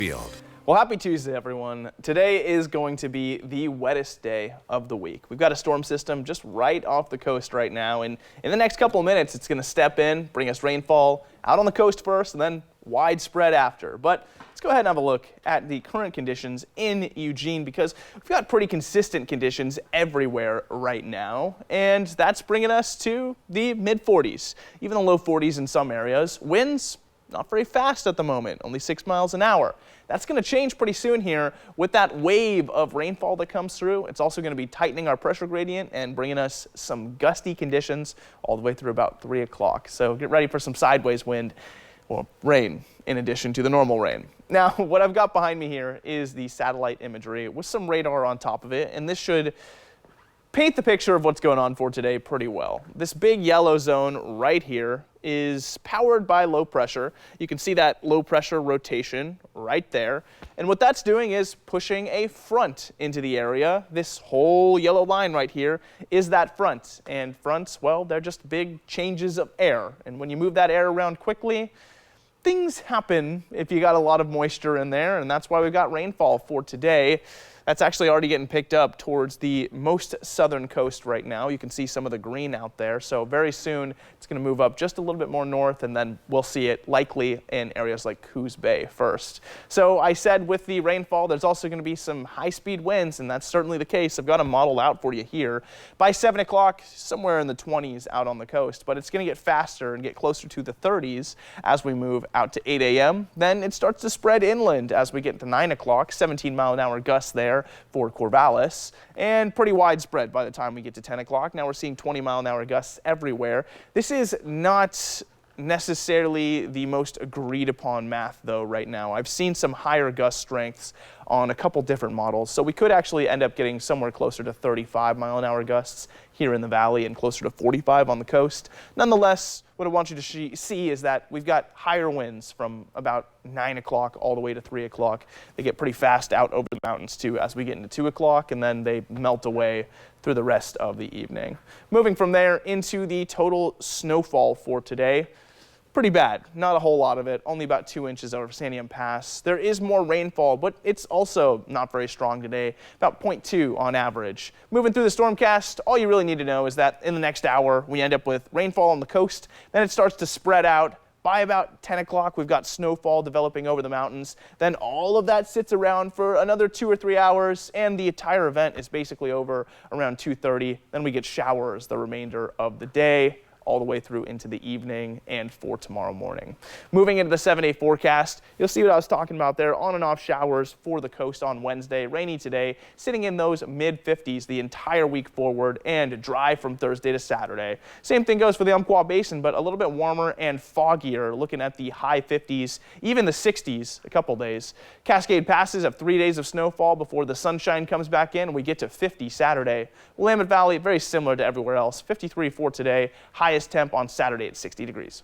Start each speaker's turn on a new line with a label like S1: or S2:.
S1: Field.
S2: Well, happy Tuesday, everyone. Today is going to be the wettest day of the week. We've got a storm system just right off the coast right now, and in the next couple of minutes, it's going to step in, bring us rainfall out on the coast first, and then widespread after. But let's go ahead and have a look at the current conditions in Eugene, because we've got pretty consistent conditions everywhere right now, and that's bringing us to the mid-40s, even the low 40s in some areas. Winds not very fast at the moment, only 6 miles an hour. That's going to change pretty soon here with that wave of rainfall that comes through. It's also going to be tightening our pressure gradient and bringing us some gusty conditions all the way through about 3 o'clock. So get ready for some sideways wind or rain in addition to the normal rain. Now, what I've got behind me here is the satellite imagery with some radar on top of it, and this should paint the picture of what's going on for today pretty well. This big yellow zone right here is powered by low pressure. You can see that low pressure rotation right there. And what that's doing is pushing a front into the area. This whole yellow line right here is that front. And fronts, well, they're just big changes of air. And when you move that air around quickly, things happen if you got a lot of moisture in there, and that's why we've got rainfall for today. That's actually already getting picked up towards the most southern coast right now. You can see some of the green out there. So very soon it's going to move up just a little bit more north, and then we'll see it likely in areas like Coos Bay first. So I said with the rainfall, there's also going to be some high-speed winds, and that's certainly the case. I've got a model out for you here. By 7 o'clock, somewhere in the 20s out on the coast, but it's going to get faster and get closer to the 30s as we move out to 8 a.m. Then it starts to spread inland as we get to 9 o'clock, 17-mile-an-hour gusts there for Corvallis, and pretty widespread by the time we get to 10 o'clock. Now we're seeing 20-mile-an-hour gusts everywhere. This is not necessarily the most agreed upon math though right now. I've seen some higher gust strengths on a couple different models, so we could actually end up getting somewhere closer to 35-mile-an-hour gusts here in the valley and closer to 45 on the coast. Nonetheless, what I want you to see is that we've got higher winds from about 9 o'clock all the way to 3 o'clock. They get pretty fast out over the mountains too as we get into 2 o'clock, and then they melt away through the rest of the evening. Moving from there into the total snowfall for today. Pretty bad, not a whole lot of it, only about 2 inches over Santiam Pass. There is more rainfall, but it's also not very strong today, about 0.2 on average. Moving through the stormcast, all you really need to know is that in the next hour, we end up with rainfall on the coast, then it starts to spread out. By about 10 o'clock, we've got snowfall developing over the mountains. Then all of that sits around for another 2 or 3 hours, and the entire event is basically over around 2:30. Then we get showers the remainder of the day, all the way through into the evening and for tomorrow morning. Moving into the 7-day forecast, you'll see what I was talking about there. On and off showers for the coast on Wednesday. Rainy today, sitting in those mid-50s the entire week forward, and dry from Thursday to Saturday. Same thing goes for the Umpqua Basin, but a little bit warmer and foggier, looking at the high 50s, even the 60s a couple days. Cascade Passes have 3 days of snowfall before the sunshine comes back in, and we get to 50 Saturday. Willamette Valley, very similar to everywhere else, 53 for today. Highest temp on Saturday at 60 degrees.